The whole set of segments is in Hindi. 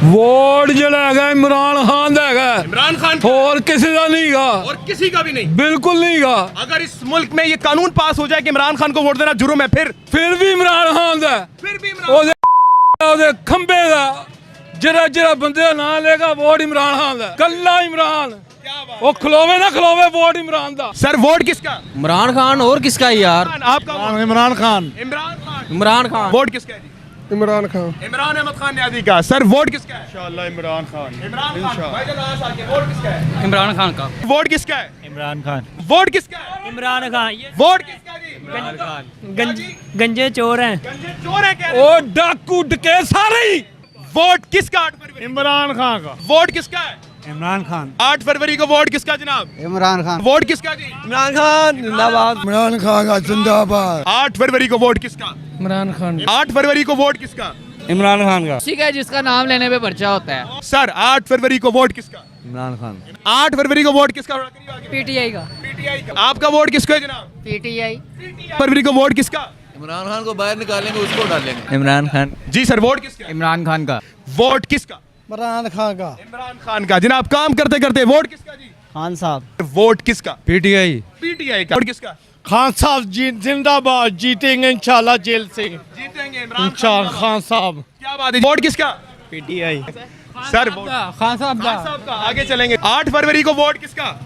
वोट जड़ा है इमरान खान दा है, इमरान खान और किसी का नहीं गा, और किसी का भी नहीं। बिल्कुल नहीं गा। अगर इस मुल्क में ये कानून पास हो जाए कि इमरान खान को वोट देना जुर्म है, फिर भी इमरान खान दा, फिर भी इमरान ओदे खंबे दा जरा जरा बंदे दा नाम लेगा वोट इमरान खान दा, कल्ला इमरान। क्या बात। वो खलोवे ना खलोवे वोट इमरान दा। सर वोट किसका? इमरान खान और किसका है यार? आपका वोट? इमरान खान। इमरान खान। इमरान खान। वोट किसका है जी? इमरान खान। इमरान अहमद खान न्याजी का। सर वोट किसका है? इंशाल्लाह इमरान खान। इमरान खान। भाईजान आवाज आके वोट किसका है? इमरान खान का। वोट किसका है? इमरान खान। वोट किसका है? इमरान खान। वोट किसका जी? इमरान खान। गंजे चोर हैं। गंजे चोर है कह रहे ओ डाकू डके सारे ही। वोट किसका 8 फरवरी? इमरान खान का। वोट किसका है? इमरान खान। 8 फरवरी को वोट किसका जनाब? इमरान खान। वोट किसका जी? इमरान खान जिंदाबाद। इमरान खान का जिंदाबाद। 8 फरवरी को वोट किसका? इमरान खान। 8 फरवरी को वोट किसका? इमरान खान का। ठीक है, जिसका नाम लेने पे पर्चा होता है। सर 8 फरवरी को वोट किसका? इमरान खान। 8 फरवरी को वोट किसका? पीटीआई का। पीटीआई का। आपका वोट किसको है जनाब? पीटीआई। फरवरी को वोट किसका? इमरान खान को बाहर निकालेंगे, उसको डालेंगे। इमरान खान। जी सर वोट किसका? इमरान खान का। वोट किसका? इमरान खान का। इमरान खान का। जनाब काम करते करते वोट किसका जी? खान साहब। वोट किसका? पीटीआई। पीटीआई का। वोट किसका? खान साहब जिंदाबाद, जीतेंगे इंशाल्लाह जेल से। जीतेंगे इमरान इंशाल्लाह खान साहब। क्या बात है। वोट किसका? पीटीआई। सर वोट खान साहब खान साहब का। आगे चलेंगे। 8 फरवरी को वोट किसका?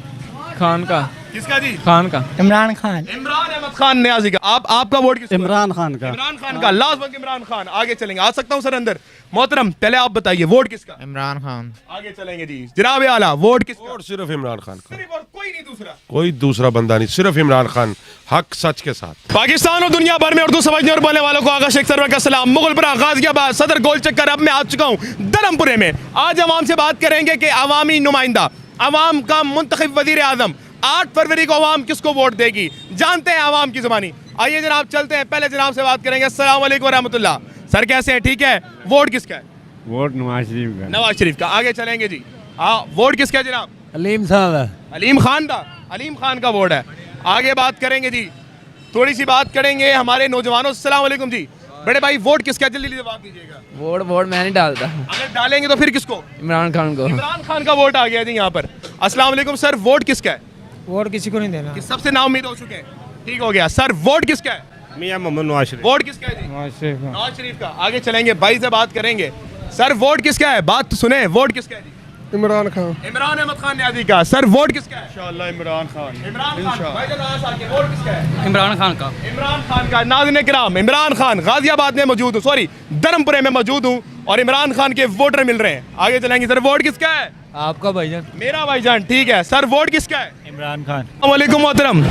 खान का। किसका जी? खान का। इमरान खान। इमरान अहमद खान न्याजी का। आपका वोट किसका? इमरान खान का। इमरान खान का। लास्ट वक्त इमरान खान। आगे चलेंगे। आ सकता हूँ सर अंदर? मोहतरम पहले आप बताइए वोट किसका? इमरान खान। आगे चलेंगे जी। जनाब आला वोट किसका? वोट सिर्फ इमरान खान का, सिर्फ और कोई नहीं दूसरा। कोई दूसरा बंदा नहीं, सिर्फ इमरान खान, हक सच के साथ। पाकिस्तान और दुनिया भर में उर्दू समझने और बोलने वालों को आगा शेख सरवर का सलाम। मुगलपुरा, गाजियाबाद, सदर, गोल चक्कर, अब मैं आ चुका हूँ धर्मपुरे में। आज आवाम से बात करेंगे कि अवामी नुमाइंदा, अवाम का मुंतखब वजीर आजम 8 फरवरी को अवाम किसको वोट देगी, जानते हैं अवाम की जुबानी। आइए जनाब चलते हैं, पहले जनाब से बात करेंगे। अस्सलाम वालेकुम रहमतुल्लाह। सर कैसे हैं? ठीक है। वोट किसका है? वोट नवाज शरीफ का। नवाज शरीफ का। आगे चलेंगे जी। हाँ वोट किसका है जनाब? अलीम साहब। अलीम खान का। अलीम खान का वोट है। आगे बात करेंगे जी, थोड़ी सी बात करेंगे हमारे नौजवानों। अस्सलाम वालेकुम जी। बड़े भाई वोट किसका? जल्दी जल्दी जवाब दीजिएगा। वोट मैं नहीं डालता। अगर डालेंगे तो फिर किसको? इमरान खान को। इमरान खान का वोट आ गया जी यहाँ पर। अस्सलाम वालेकुम सर, वोट किसका है? वोट किसी को नहीं देना। कि सबसे नाउम्मीद हो चुके हैं। ठीक हो गया सर। वोट किसका है? मियां मोहम्मद नवाज शरीफ। वोट किसका है जी? नवाज शरीफ का। आगे चलेंगे, भाई से बात करेंगे। सर वोट किसका है? बात तो सुने। वोट किसका है जी? इमरान खान। इमरान अहमद खान न्याजी का। सर वोट किसका है? इंशाल्लाह इमरान खान। इमरान खान। भाईजान आवाज आके वोट किसका है? इमरान खान का। इमरान खान का। नाज़रीन किराम, इमरान खान गाजियाबाद में मौजूद हूँ, सॉरी धर्मपुरे में मौजूद हूँ और इमरान खान के वोटर मिल रहे हैं। आगे चलेंगे। सर वोट किसका है? आपका भाईजान। मेरा भाईजान। ठीक है सर। वोट किसका है? इमरान खान। वालेकुम मोहतरम।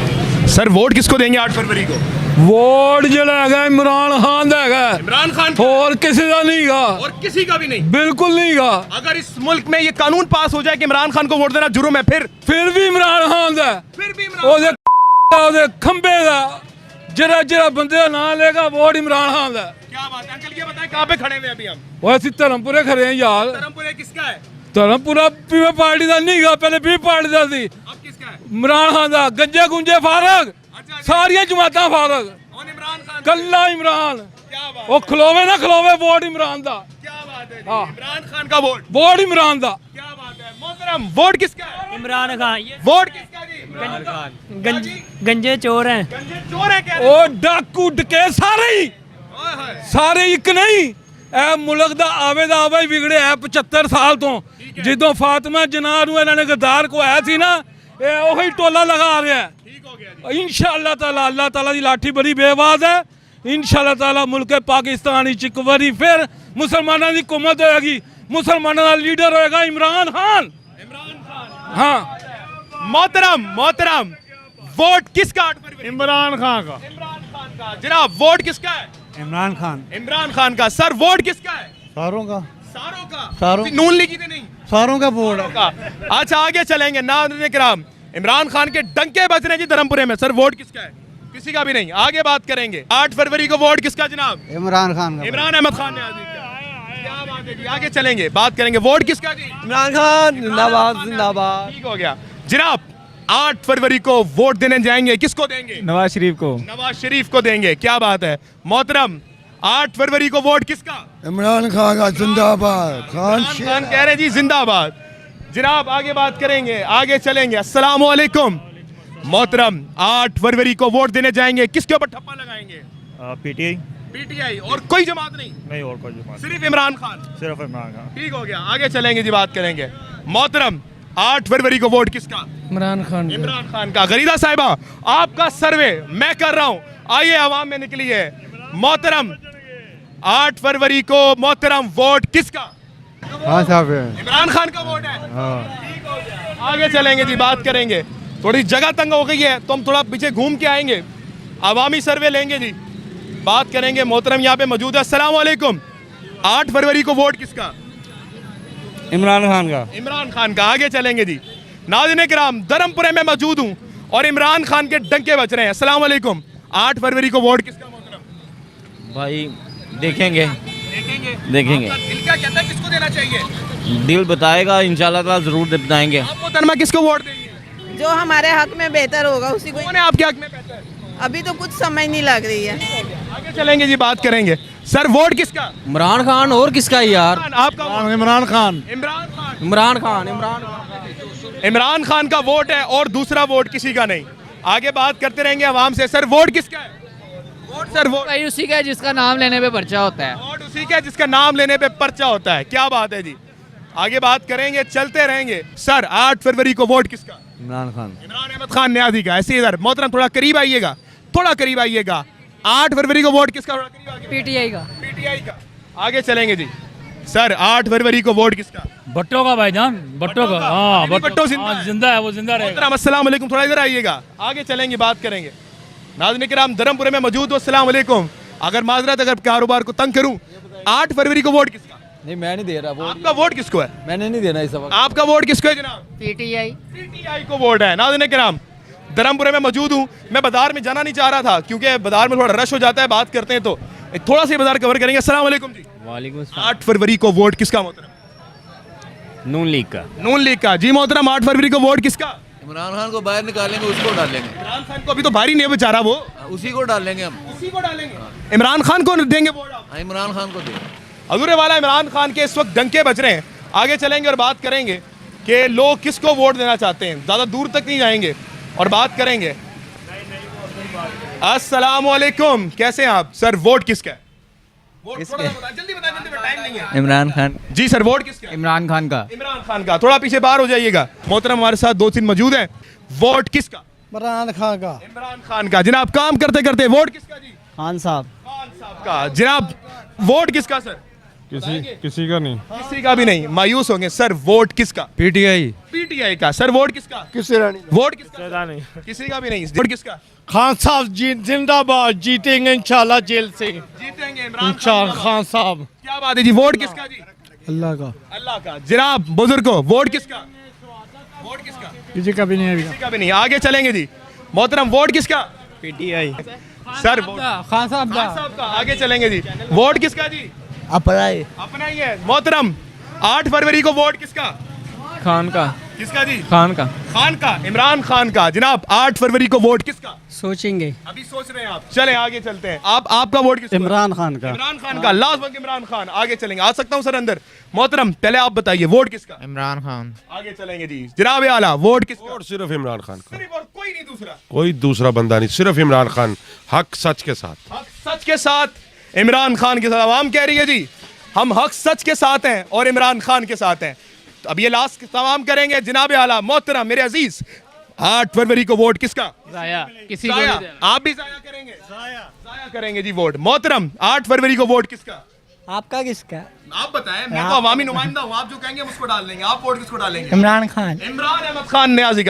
सर वोट किसको देंगे 8 फरवरी को? वोट जड़ा है इमरान खान दा है, इमरान खान। और किसी का नहीं गा, और किसी का भी नहीं। बिल्कुल नहीं गा। अगर इस मुल्क में ये कानून पास हो जाए कि इमरान खान को वोट देना जुर्म है, फिर भी इमरान खान दा, फिर भी इमरान ओदे खंबे दा जरा जरा बंदे दा नाम लेगा वोट इमरान खान दा। क्या बात है अंकल, ये बताएं कहाँ पे खड़े हुए अभी हम? वो ऐसी धर्मपुरे खड़े हैं यार। धर्मपुरे किसका है? धर्मपुरा पीवे पार्टी दा नहीं गा, पहले भी पार्टी दा सी। अब किसका है? इमरान खान दा। गंजे गुंजे फारग, अच्छा, सारियां जमातां फारग, और इमरान खान। कल्ला इमरान। क्या बात वो खलोवे ना खलोवे वोट इमरान दा, क्या बात है जी? हाँ। इमरान खान का वोट। वोट इमरान दा। क्या बात है मोहतरम। वोट किसका है? इमरान खान। वोट किसका जी? इमरान खान। गंजे चोर हैं। गंजे चोर है कह रहे हैं। ओ डाकू डके सारे ही, ओए होए। सारे एक नहीं। ए मुल्क दा आवे दा आवा ही बिगड़े है 75 साल तो, जिदों फातिमा जनाह नूं इन्हां ने गद्दार को आया सी ना, ये ओही टोला लगा रहा है। ठीक हो गया जी। इंशाअल्लाह ताला, अल्लाह ताला दी लाठी बड़ी बेवाज है। इंशाअल्लाह ताला मुल्क पाकिस्तान एक बारी फिर मुसलमानों की हुकूमत होगी, मुसलमानों का लीडर होएगा इमरान खान। इमरान खान। हाँ मोहतरम मोहतरम, वोट किसका 8 फरवरी? इमरान खान का। इमरान खान का। जनाब वोट किसका है? इमरान खान। इमरान खान का। सर वोट किसका है? सारों का। सारों का। सारों। नून लीगी तो नहीं? सारों का वोट है। का। अच्छा आगे चलेंगे। नाज़रीन किराम, इमरान खान के डंके बज रहे हैं जी धर्मपुरे में। सर वोट किसका है? किसी का भी नहीं। आगे बात करेंगे। 8 फरवरी को वोट किसका जनाब? इमरान खान का। इमरान अहमद खान न्याजी का। क्या बात है जी। आगे चलेंगे, बात करेंगे। वोट किसका जी? इमरान खान जिंदाबाद जिंदाबाद। ठीक हो गया जनाब। 8 फरवरी को वोट देने जाएंगे, किसको देंगे? नवाज शरीफ को। नवाज शरीफ को देंगे। क्या बात है मोहतरम। 8 फरवरी को वोट किसका? इमरान खान का जिंदाबाद खान इमरान खान कह रहे जी जिंदाबाद। जनाब आगे बात करेंगे, आगे चलेंगे। अस्सलाम वालेकुम मोहतरम, 8 फरवरी को वोट देने जाएंगे, किसके ऊपर ठप्पा लगाएंगे? पीटीआई पीटीआई और कोई जमात नहीं? नहीं और कोई जमात, सिर्फ इमरान खान। सिर्फ इमरान खान। ठीक हो गया, आगे चलेंगे जी, बात करेंगे। मोहतरम 8 फरवरी को वोट किसका? इमरान खान इमरान खान का। गरीदा साहिबा आपका सर्वे मैं कर रहा हूं, आइए आवाम में निकलिए। मोहतरम 8 फरवरी को मोहतरम वोट किसका? हाँ साहब इमरान खान का वोट है। ठीक हो गया, आगे चलेंगे जी, बात करेंगे। थोड़ी जगह तंग हो गई है तो हम थोड़ा पीछे घूम के आएंगे, अवामी सर्वे लेंगे जी, बात करेंगे। मोहतरम यहाँ पे मौजूद है। अस्सलाम वालेकुम, 8 फरवरी को वोट किसका? इमरान खान का इमरान खान का। आगे चलेंगे जी। नाज़रीन किराम, धर्मपुरे में मौजूद हूँ और इमरान खान के डंके बज रहे हैं। अस्सलाम वालेकुम, 8 फरवरी को वोट किसका मोहतरम? भाई देखेंगे देखेंगे दिल क्या कहता है, किसको देना चाहिए? दिल बताएगा, इंशाल्लाह ताला जरूर बताएंगे। आप मोहतरमा किसको वोट देंगे? जो हमारे हक में बेहतर होगा उसी को। कौन है आपके हक में बेहतर? अभी तो कुछ समझ नहीं लग रही है। आगे चलेंगे जी, बात करेंगे। सर वोट किसका? इमरान खान और किसका यार? आपका वोट? इमरान खान इमरान खान। इमरान खान इमरान खान इमरान खान का वोट है और दूसरा वोट किसी का नहीं। आगे बात करते रहेंगे आवाम से। सर वोट किसका है? वोट सर वोट भाई उसी का है जिसका नाम लेने पे पर्चा होता है। वोट उसी का है जिसका नाम लेने पे पर्चा होता है। क्या बात है जी, आगे बात करेंगे, चलते रहेंगे। सर 8 फरवरी को वोट किसका? इमरान खान इमरान अहमद खान न्याजी का। ऐसे इधर मोहतरम थोड़ा करीब आइएगा, थोड़ा करीब आइएगा। 8 फरवरी को वोट किसका? थोड़ा करीब आइएगा। पीटीआई का। पीटीआई का। आगे चलेंगे जी। सर 8 फरवरी को वोट किसका? भट्टो का भाईजान, भट्टो का। हाँ अभी भट्टो जिंदा है। जिंदा है, वो जिंदा रहेगा। मोहतरम अस्सलाम वालेकुम, थोड़ा इधर आइएगा, आगे चलेंगे, बात करेंगे। नाज़रीन किराम, धर्मपुरे में मौजूद हो। अस्सलाम वालेकुम। अगर माजरत, अगर कारोबार को तंग करूं, 8 फरवरी को वोट किसका? नहीं मैं नहीं दे रहा वोट, आपका वोट किसको है? मैंने नहीं देना इस वक्त। आपका वोट किसको है जनाब? पीटीआई। पीटीआई को वोट है। नाज़रीन किराम, धर्मपुरे में मौजूद हूँ। मैं बाजार में जाना नहीं चाह रहा था क्योंकि बाजार में थोड़ा रश हो जाता है, बात करते हैं तो थोड़ा सा बाजार कवर करेंगे। अस्सलाम वालेकुम जी। वालेकुम 8 फरवरी को वोट किसका मोहतरम? नून लीग का। नून लीग का। जी मोहतरम, 8 फरवरी को वोट किसका? इमरान खान को बाहर निकालेंगे, उसको डालेंगे। इमरान खान को अभी तो भारी नहीं है बेचारा, वो उसी को डालेंगे हम। उसी को डालेंगे। इमरान खान को देंगे वोट आप? इमरान खान को दे। हजूर वाला इमरान खान के इस वक्त डंके बज रहे हैं। आगे चलेंगे और बात करेंगे कि लोग किसको वोट देना चाहते हैं। ज़्यादा दूर तक नहीं जाएंगे और बात करेंगे। अस्सलाम वालेकुम, कैसे हैं आप? सर वोट किसका है? वोट थोड़ा सा बताएं, जल्दी बताएं, जल्दी, टाइम नहीं है। इमरान खान। जी सर, वोट किसका है? इमरान खान का। इमरान खान का। थोड़ा पीछे बाहर हो जाइएगा। मोहतरम हमारे साथ 2-3 मौजूद हैं। वोट किसका? इमरान खान का। इमरान खान का। जनाब काम करते करते वोट किसका जी? खान साहब। खान साहब का। जनाब वोट किसका सर? किसी का नहीं। किसी का भी नहीं, मायूस होंगे। सर वोट किसका? पीटीआई। पीटीआई का। सर वोट किसका? किसी रानी वोट किसका? नहीं, किसी का भी नहीं। वोट किसका? खान साहब जिंदाबाद, जीतेंगे इंशाल्लाह जेल से। जीतेंगे इमरान खान साहब। क्या बात है जी, वोट किसका जी? अल्लाह का। अल्लाह का। जनाब बुजुर्गो, वोट किसका? वोट किसका? किसी का भी नहीं है। किसी का भी नहीं। आगे चलेंगे जी। मोहतरम वोट किसका? पीटीआई। सर वोट खान साहब खान साहब का। आगे चलेंगे जी। वोट किसका जी? अपना अपना ही है। मोहतरम 8 फरवरी को वोट किसका? खान का। किसका जी? खान का। खान का। इमरान खान का। जनाब 8 फरवरी को वोट किसका? सोचेंगे। अभी सोच रहे हैं आप। चलें आगे चलते हैं। आपका वोट किसका? इमरान खान का। इमरान खान का। लास्ट वक्त इमरान खान। आगे चलेंगे। आ सकता हूँ सर अंदर? मोहतरम पहले आप बताइए वोट किसका? इमरान खान। आगे चलेंगे जी। जनाब आला वोट किसका? और सिर्फ इमरान खान का, सिर्फ और कोई नहीं दूसरा। कोई दूसरा बंदा नहीं, सिर्फ इमरान खान। हक सच के साथ। हक सच के साथ इमरान खान के साथ। आवाम कह रही है जी हम हक सच के साथ हैं और इमरान खान के साथ हैं। तो अब ये लास्ट तमाम करेंगे। जनाब आला मोहतरम मेरे अजीज, 8 फरवरी को वोट किसका? जाया किसी को जाया। नहीं देना। आप भी जाया करेंगे? जाया करेंगे जी वोट। मोहतरम 8 फरवरी को वोट किसका? आपका किसका? आप बताएं, मैं तो अवामी नुमाइंदा हूँ, आप जो कहेंगे हम उसको डाल लेंगे। आप वोट किसको डालेंगे? इमरान खान। इमरान अहमद खान न्याजी का।